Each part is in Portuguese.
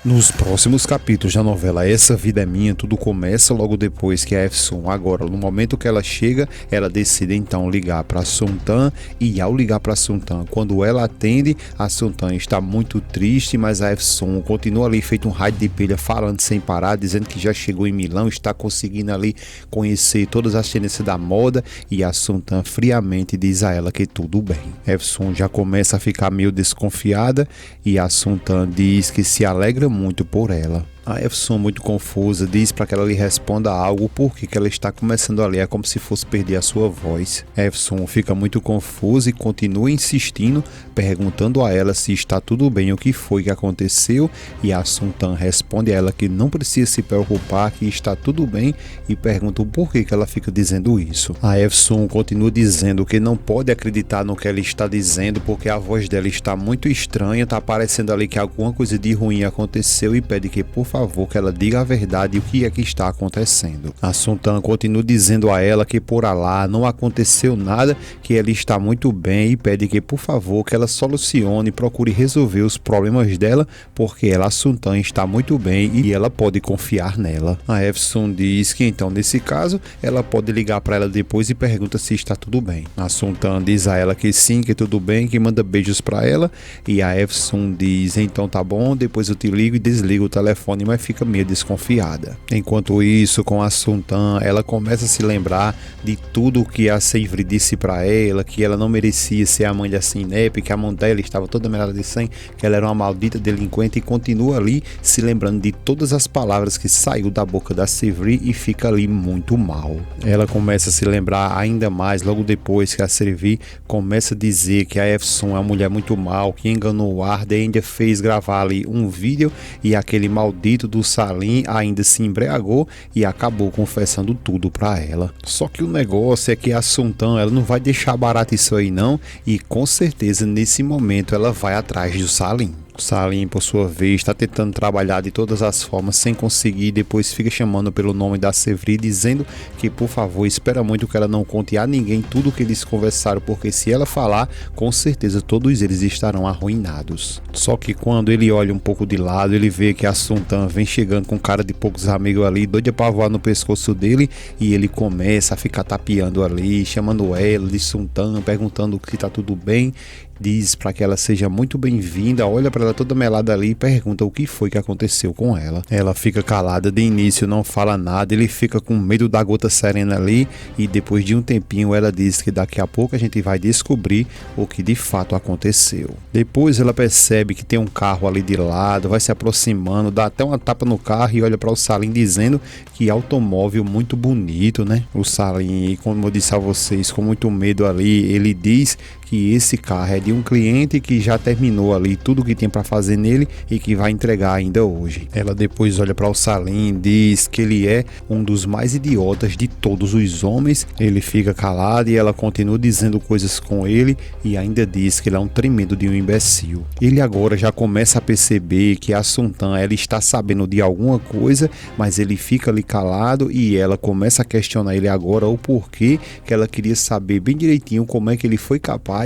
Nos próximos capítulos da novela Essa Vida é Minha, tudo começa logo depois que a Efsun, agora, no momento que ela chega, ela decide então ligar para Suntan, e ao ligar para Suntan, quando ela atende, a Suntan está muito triste, mas a Efsun continua ali feito um raio de pilha, falando sem parar, dizendo que já chegou em Milão, está conseguindo ali conhecer todas as tendências da moda, e a Suntan friamente diz a ela que tudo bem. A Efsun já começa a ficar meio desconfiada, e a Suntan diz que se alegra muito por ela. A Efsun, muito confusa, diz para que ela lhe responda algo porque ela está começando a ler, é como se fosse perder a sua voz. A Efsun fica muito confusa e continua insistindo, perguntando a ela se está tudo bem, o que foi que aconteceu, e a Suntan responde a ela que não precisa se preocupar, que está tudo bem, e pergunta o porquê que ela fica dizendo isso. A Efsun continua dizendo que não pode acreditar no que ela está dizendo porque a voz dela está muito estranha, está parecendo ali que alguma coisa de ruim aconteceu, e pede que por favor que ela diga a verdade e o que é que está acontecendo. A Suntan continua dizendo a ela que por Alá não aconteceu nada, que ela está muito bem, e pede que por favor que ela solucione e procure resolver os problemas dela, porque ela, a Suntan, está muito bem e ela pode confiar nela. A Efsun diz que então nesse caso ela pode ligar para ela depois e pergunta se está tudo bem. A Suntan diz a ela que sim, que tudo bem, que manda beijos para ela, e a Efsun diz então tá bom, depois eu te ligo, e desliga o telefone, mas fica meio desconfiada. Enquanto isso, com a Suntan, ela começa a se lembrar de tudo que a Sevri disse para ela, que ela não merecia ser a mãe da Sinep, que a mão dela estava toda melada de sangue, que ela era uma maldita delinquente, e continua ali se lembrando de todas as palavras que saiu da boca da Sevri e fica ali muito mal. Ela começa a se lembrar ainda mais logo depois que a Sevri começa a dizer que a Efsun é uma mulher muito mal, que enganou o Arda e ainda fez gravar ali um vídeo, e aquele maldito do Salim ainda se embriagou e acabou confessando tudo para ela. Só que o negócio é que a Suntan, ela não vai deixar barato isso aí não, e com certeza nesse momento ela vai atrás do Salim. Salim, por sua vez, está tentando trabalhar de todas as formas sem conseguir, depois fica chamando pelo nome da Sevri, dizendo que por favor espera muito que ela não conte a ninguém tudo o que eles conversaram, porque se ela falar, com certeza todos eles estarão arruinados. Só que quando ele olha um pouco de lado, ele vê que a Suntan vem chegando com cara de poucos amigos ali, doida para voar no pescoço dele, e ele começa a ficar tapeando ali, chamando ela de Suntan, perguntando se está tudo bem, diz para que ela seja muito bem-vinda, olha para ela toda melada ali e pergunta o que foi que aconteceu com ela. Ela fica calada de início, não fala nada, ele fica com medo da gota serena ali, e depois de um tempinho ela diz que daqui a pouco a gente vai descobrir o que de fato aconteceu. Depois ela percebe que tem um carro ali de lado, vai se aproximando, dá até uma tapa no carro e olha para o Salim dizendo que automóvel muito bonito, né? O Salim, como eu disse a vocês, com muito medo ali, ele diz que esse carro é de um cliente que já terminou ali tudo que tem para fazer nele e que vai entregar ainda hoje. Ela depois olha para o Salim, diz que ele é um dos mais idiotas de todos os homens. Ele fica calado e ela continua dizendo coisas com ele, e ainda diz que ele é um tremendo de um imbecil. Ele agora já começa a perceber que a Suntan, ela está sabendo de alguma coisa, mas ele fica ali calado, e ela começa a questionar ele agora o porquê, que ela queria saber bem direitinho como é que ele foi capaz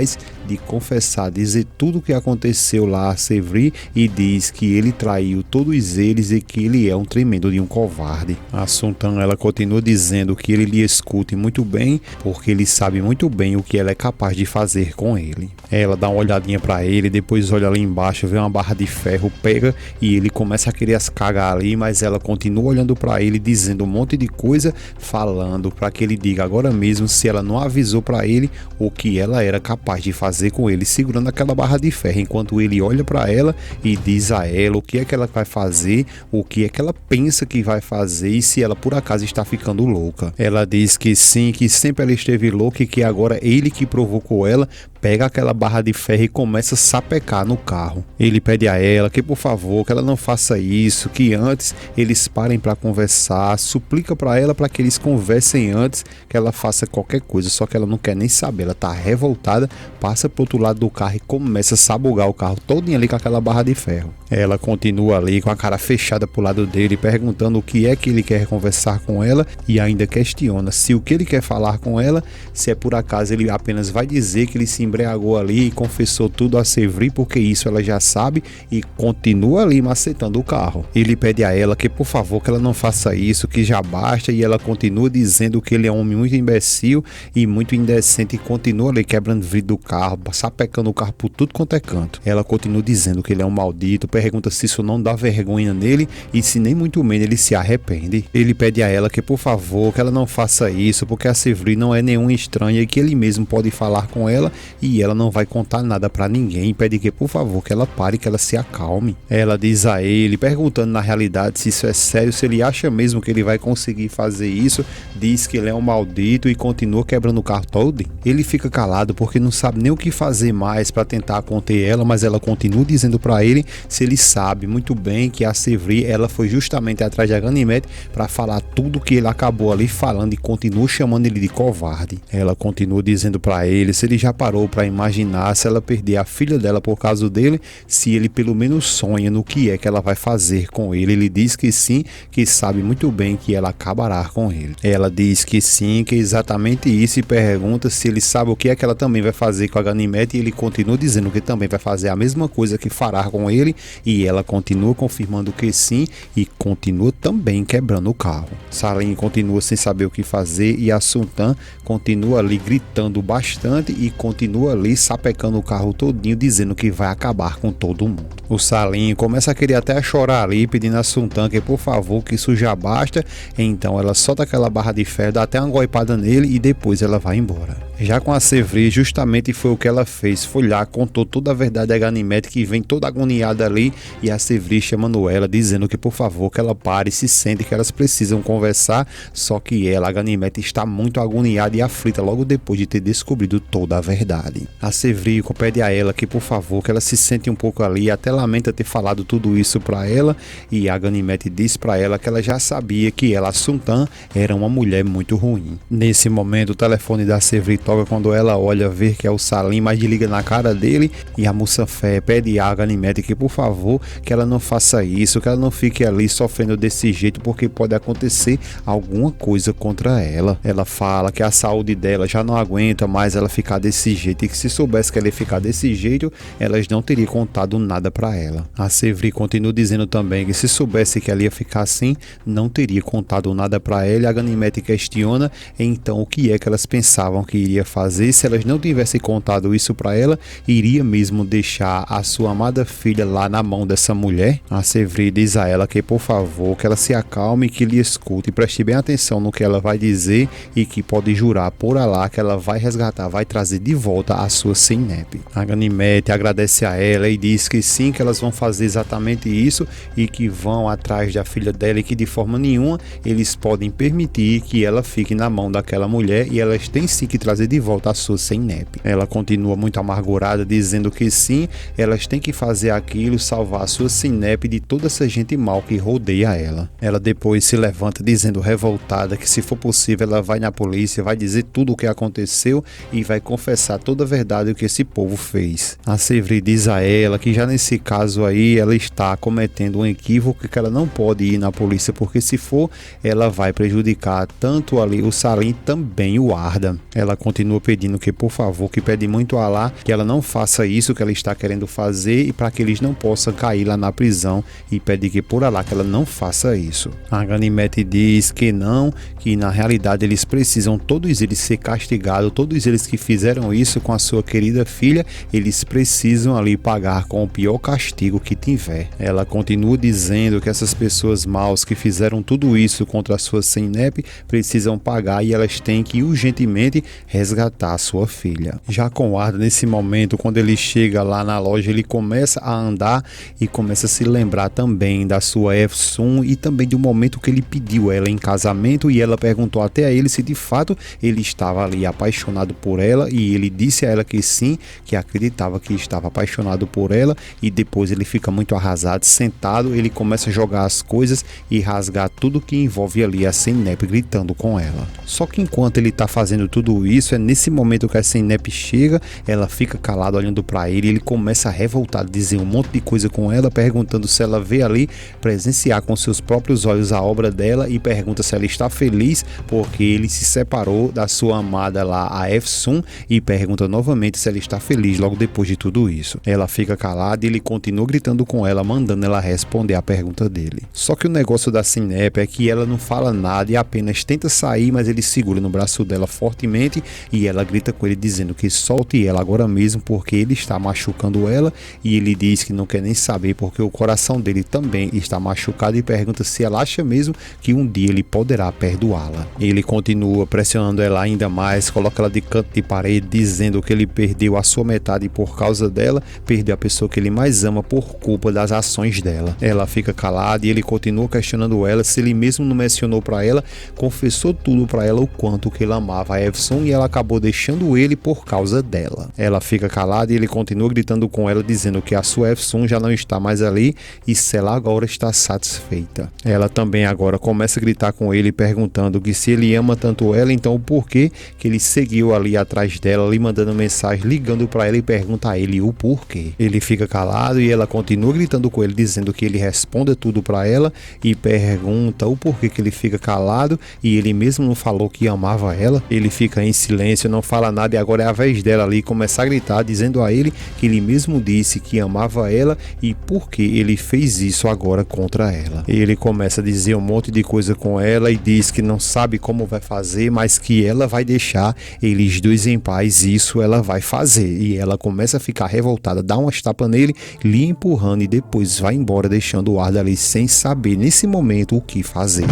de confessar, dizer tudo o que aconteceu lá a Sevri, e diz que ele traiu todos eles e que ele é um tremendo de um covarde. A Suntan, ela continua dizendo que ele lhe escute muito bem, porque ele sabe muito bem o que ela é capaz de fazer com ele. Ela dá uma olhadinha para ele, depois olha ali embaixo, vê uma barra de ferro, pega, e ele começa a querer as cagar ali, mas ela continua olhando para ele, dizendo um monte de coisa, falando para que ele diga agora mesmo se ela não avisou para ele o que ela era capaz de fazer com ele, segurando aquela barra de ferro, enquanto ele olha para ela e diz a ela o que é que ela vai fazer, o que é que ela pensa que vai fazer, e se ela por acaso está ficando louca. Ela diz que sim, que sempre ela esteve louca, e que agora ele que provocou ela, pega aquela barra de ferro e começa a sapecar no carro. Ele pede a ela que por favor, que ela não faça isso, que antes eles parem para conversar, suplica para ela para que eles conversem antes que ela faça qualquer coisa, só que ela não quer nem saber, ela tá revoltada, passa pro outro lado do carro e começa a sabugar o carro todinho ali com aquela barra de ferro. Ela continua ali com a cara fechada pro lado dele, perguntando o que é que ele quer conversar com ela, e ainda questiona se o que ele quer falar com ela, se é por acaso ele apenas vai dizer que ele se embriagou ali e confessou tudo a Sévry, porque isso ela já sabe, e continua ali macetando o carro. Ele pede a ela que por favor que ela não faça isso, que já basta, e ela continua dizendo que ele é um homem muito imbecil e muito indecente, e continua ali quebrando o vidro do carro, sapecando o carro por tudo quanto é canto. Ela continua dizendo que ele é um maldito, pergunta se isso não dá vergonha nele e se nem muito menos ele se arrepende. Ele pede a ela que por favor que ela não faça isso, porque a Sévry não é nenhum estranha e que ele mesmo pode falar com ela e ela não vai contar nada pra ninguém. Pede que por favor que ela pare, que ela se acalme. Ela diz a ele, perguntando na realidade se isso é sério, se ele acha mesmo que ele vai conseguir fazer isso, diz que ele é um maldito e continua quebrando o carro todo. Ele fica calado porque não sabe nem o que fazer mais para tentar conter ela, mas ela continua dizendo para ele se ele sabe muito bem que a Sévry ela foi justamente atrás da Ganymede para falar tudo que ele acabou ali falando e continua chamando ele de covarde. Ela continua dizendo para ele se ele já parou para imaginar se ela perder a filha dela por causa dele, se ele pelo menos sonha no que é que ela vai fazer com ele. Ele diz que sim, que sabe muito bem que ela acabará com ele. Ela diz que sim, que é exatamente isso, e pergunta se ele sabe o que é que ela também vai fazer com a Ganymede, e ele continua dizendo que também vai fazer a mesma coisa que fará com ele, e ela continua confirmando que sim e continua também quebrando o carro. Salim continua sem saber o que fazer e a Sultan continua ali gritando bastante e continua ali sapecando o carro todinho, dizendo que vai acabar com todo mundo. O Salim começa a querer até chorar ali, pedindo a Sultan que por favor que isso já basta, então ela solta aquela barra de ferro, dá até uma goipada nele e depois ela vai embora. Já com a Sévry, justamente foi o que ela fez, foi lá, contou toda a verdade a Ganymede, que vem toda agoniada ali, e a Sévry chamando ela, dizendo que por favor que ela pare, se sente que elas precisam conversar, só que ela, a Ganymede, está muito agoniada e aflita logo depois de ter descobrido toda a verdade. A Sévry pede a ela que por favor que ela se sente um pouco ali, até lamenta ter falado tudo isso para ela, e a Ganymede diz para ela que ela já sabia que ela, a Sultan, era uma mulher muito ruim. Nesse momento o telefone da Sévry toca quando ela olha ver que é o Salim, mas desliga na cara dele, e a Mustafé pede a Ganymede que por favor que ela não faça isso, que ela não fique ali sofrendo desse jeito, porque pode acontecer alguma coisa contra ela. Ela fala que a saúde dela já não aguenta mais ela ficar desse jeito, e que se soubesse que ela ia ficar desse jeito, elas não teriam contado nada para ela. A Sévry continua dizendo também que se soubesse que ela ia ficar assim, não teria contado nada para ela. A Ganymede questiona então o que é que elas pensavam que iria fazer. Se elas não tivessem contado isso para ela, iria mesmo deixar a sua amada filha lá na mão dessa mulher? A Sévry diz a ela que por favor que ela se acalme, que lhe escute e preste bem atenção no que ela vai dizer, e que pode jurar por Alá que ela vai resgatar, vai trazer de volta a sua Zeynep. A Ganymede agradece a ela e diz que sim, que elas vão fazer exatamente isso, e que vão atrás da filha dela, e que de forma nenhuma eles podem permitir que ela fique na mão daquela mulher, e elas têm sim que trazer de volta a sua Zeynep. Ela continua muito amargurada, dizendo que sim, elas têm que fazer aquilo, salvar a sua Zeynep de toda essa gente mal que rodeia ela. Ela depois se levanta dizendo revoltada que se for possível ela vai na polícia, vai dizer tudo o que aconteceu e vai confessar toda a verdade o que esse povo fez. A Sévry diz a ela que já nesse caso aí ela está cometendo um equívoco, que ela não pode ir na polícia, porque se for ela vai prejudicar tanto ali o Salim também o Arda. Ela continua pedindo que por favor, que pede muito a Alá que ela não faça isso que ela está querendo fazer, e para que eles não possam cair lá na prisão, e pede que por Alá que ela não faça isso. A Ganymede diz que não, que na realidade eles precisam todos eles ser castigados, todos eles que fizeram isso com a sua querida filha, eles precisam ali pagar com o pior castigo que tiver. Ela continua dizendo que essas pessoas maus que fizeram tudo isso contra a sua Zeynep precisam pagar, e elas têm que urgentemente resgatar a sua filha. Já com o Arda, nesse momento, quando ele chega lá na loja, ele começa a andar e começa a se lembrar também da sua Efsun, e também do momento que ele pediu ela em casamento, e ela perguntou até a ele se de fato ele estava ali apaixonado por ela, e ele disse a ela que sim, que acreditava que estava apaixonado por ela, e depois ele fica muito arrasado, sentado, ele começa a jogar as coisas e rasgar tudo que envolve ali a Zeynep, gritando com ela. Só que enquanto ele está fazendo tudo isso, é nesse momento que a Zeynep chega, ela fica calada olhando para ele, e ele começa a revoltar, dizer um monte de coisa com ela, perguntando se ela vê ali presenciar com seus próprios olhos a obra dela, e pergunta se ela está feliz porque ele se separou da sua amada lá, a Efsun, e pergunta pergunta novamente se ela está feliz logo depois de tudo isso. Ela fica calada e ele continua gritando com ela, mandando ela responder a pergunta dele. Só que o negócio da Cinep é que ela não fala nada e apenas tenta sair, mas ele segura no braço dela fortemente e ela grita com ele dizendo que solte ela agora mesmo porque ele está machucando ela, e ele diz que não quer nem saber porque o coração dele também está machucado e pergunta se ela acha mesmo que um dia ele poderá perdoá-la. Ele continua pressionando ela ainda mais, coloca ela de canto de parede, dizendo que ele perdeu a sua metade por causa dela, perdeu a pessoa que ele mais ama por culpa das ações dela. Ela fica calada e ele continua questionando ela se ele mesmo não mencionou para ela, confessou tudo para ela o quanto que ele amava a Evson e ela acabou deixando ele por causa dela. Ela fica calada e ele continua gritando com ela, dizendo que a sua Evson já não está mais ali e se ela agora está satisfeita. Ela também agora começa a gritar com ele, perguntando que se ele ama tanto ela, então o porquê que ele seguiu ali atrás dela, lhe mandando mensagem, ligando para ela e pergunta a ele o porquê. Ele fica calado e ela continua gritando com ele, dizendo que ele responda tudo para ela e pergunta o porquê que ele fica calado e ele mesmo não falou que amava ela. Ele fica em silêncio, não fala nada e agora é a vez dela ali começar a gritar, dizendo a ele que ele mesmo disse que amava ela e por que ele fez isso agora contra ela. Ele começa a dizer um monte de coisa com ela e diz que não sabe como vai fazer, mas que ela vai deixar eles dois em paz, isso ela vai fazer. E ela começa a ficar revoltada, dá umas tapas nele, lhe empurrando e depois vai embora, deixando o Arda ali sem saber nesse momento o que fazer.